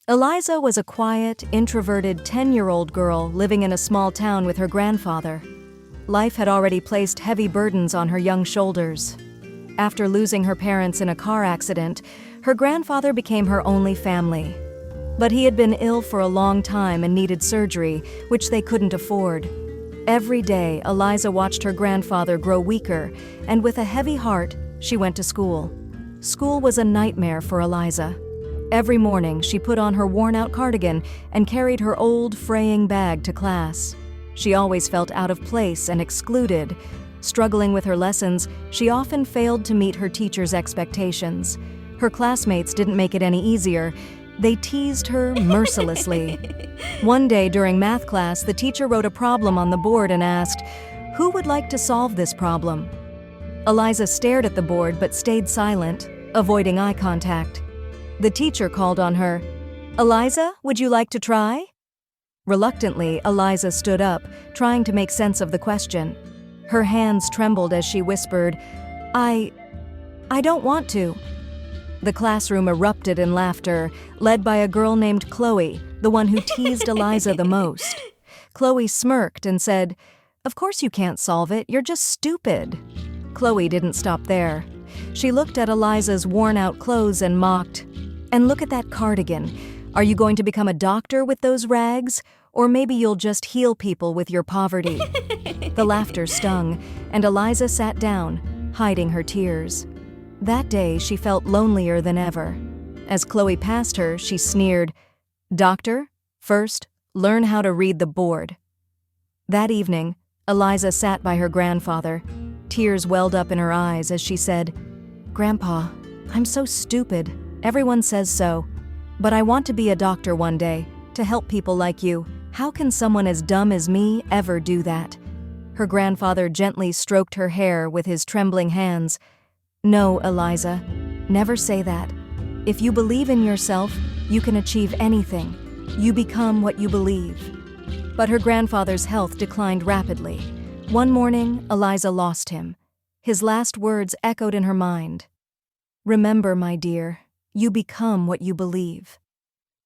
Eliza was a quiet, introverted 10-year-old girl living in a small town with her grandfather. Life had already placed heavy burdens on her young shoulders. After losing her parents in a car accident, her grandfather became her only family. But he had been ill for a long time and needed surgery, which they couldn't afford. Every day, Eliza watched her grandfather grow weaker, and with a heavy heart, she went to school. School was a nightmare for Eliza. Every morning, she put on her worn-out cardigan and carried her old, fraying bag to class. She always felt out of place and excluded. Struggling with her lessons, she often failed to meet her teacher's expectations. Her classmates didn't make it any easier. They teased her mercilessly. One day during math class, the teacher wrote a problem on the board and asked, "Who would like to solve this problem?" Eliza stared at the board but stayed silent, avoiding eye contact. The teacher called on her. "Eliza, would you like to try?" Reluctantly, Eliza stood up, trying to make sense of the question. Her hands trembled as she whispered, I don't want to." The classroom erupted in laughter, led by a girl named Chloe, the one who teased Eliza the most. Chloe smirked and said, "Of course you can't solve it, you're just stupid." Chloe didn't stop there. She looked at Eliza's worn-out clothes and mocked, "And look at that cardigan. Are you going to become a doctor with those rags? Or maybe you'll just heal people with your poverty?" The laughter stung, and Eliza sat down, hiding her tears. That day, she felt lonelier than ever. As Chloe passed her, she sneered, "Doctor, first, learn how to read the board." That evening, Eliza sat by her grandfather. Tears welled up in her eyes as she said, "Grandpa, I'm so stupid. Everyone says so. But I want to be a doctor one day, to help people like you. How can someone as dumb as me ever do that?" Her grandfather gently stroked her hair with his trembling hands. "No, Eliza, never say that. If you believe in yourself, you can achieve anything. You become what you believe." But her grandfather's health declined rapidly. One morning, Eliza lost him. His last words echoed in her mind. "Remember, my dear, you become what you believe."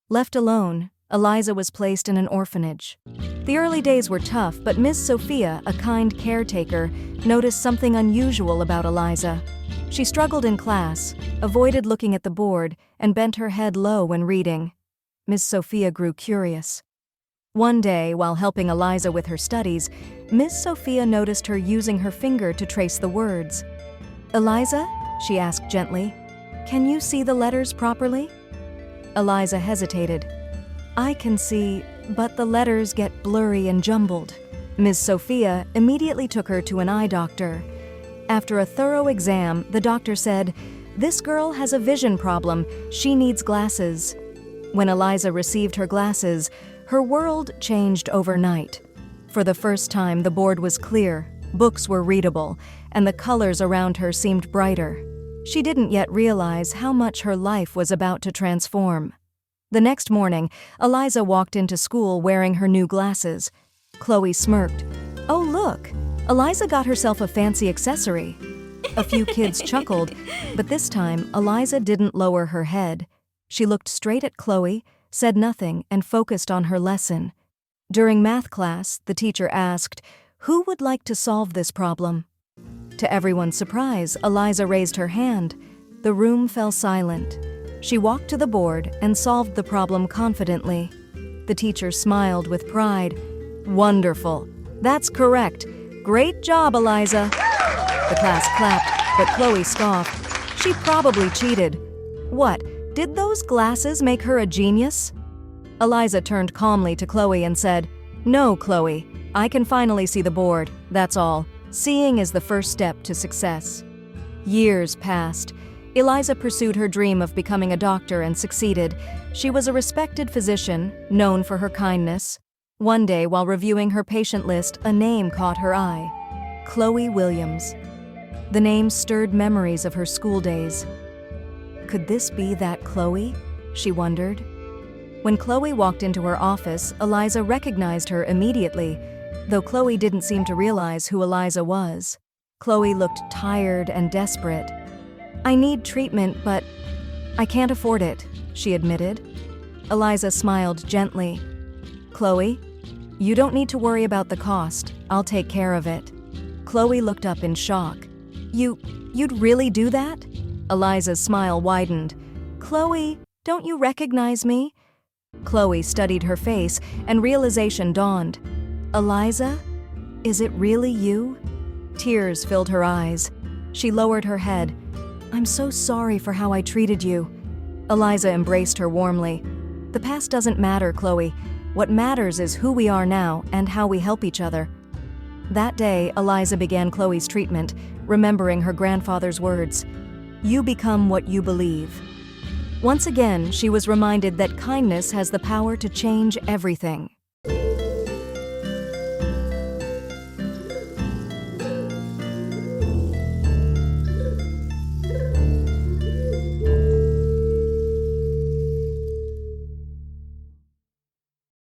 Left alone, Eliza was placed in an orphanage. The early days were tough, but Miss Sophia, a kind caretaker, noticed something unusual about Eliza. She struggled in class, avoided looking at the board, and bent her head low when reading. Miss Sophia grew curious. One day, while helping Eliza with her studies, Miss Sophia noticed her using her finger to trace the words. "Eliza," she asked gently, "can you see the letters properly?" Eliza hesitated. "I can see, but the letters get blurry and jumbled." Ms. Sophia immediately took her to an eye doctor. After a thorough exam, the doctor said, "This girl has a vision problem. She needs glasses." When Eliza received her glasses, her world changed overnight. For the first time, the board was clear, books were readable, and the colors around her seemed brighter. She didn't yet realize how much her life was about to transform. The next morning, Eliza walked into school wearing her new glasses. Chloe smirked. "Oh, look, Eliza got herself a fancy accessory." A few kids chuckled, but this time, Eliza didn't lower her head. She looked straight at Chloe, said nothing, and focused on her lesson. During math class, the teacher asked, "Who would like to solve this problem?" To everyone's surprise, Eliza raised her hand. The room fell silent. She walked to the board and solved the problem confidently. The teacher smiled with pride. "Wonderful. That's correct. Great job, Eliza." The class clapped, but Chloe scoffed. She probably cheated. What, did those glasses make her a genius? Eliza turned calmly to Chloe and said, "No, Chloe, I can finally see the board, that's all. Seeing is the first step to success." Years passed. Eliza pursued her dream of becoming a doctor and succeeded. She was a respected physician, known for her kindness. One day, while reviewing her patient list, a name caught her eye. Chloe Williams. The name stirred memories of her school days. Could this be that Chloe? She wondered. When Chloe walked into her office, Eliza recognized her immediately, though Chloe didn't seem to realize who Eliza was. Chloe looked tired and desperate. "I need treatment, but I can't afford it," she admitted. Eliza smiled gently. Chloe, you don't need to worry about the cost. I'll take care of it. Chloe looked up in shock. You'd really do that? Eliza's smile widened. Chloe, don't you recognize me? Chloe studied her face, and realization dawned. Eliza? Is it really you? Tears filled her eyes. She lowered her head. I'm so sorry for how I treated you. Eliza embraced her warmly. The past doesn't matter, Chloe. What matters is who we are now and how we help each other. That day, Eliza began Chloe's treatment, remembering her grandfather's words. You become what you believe. Once again, she was reminded that kindness has the power to change everything.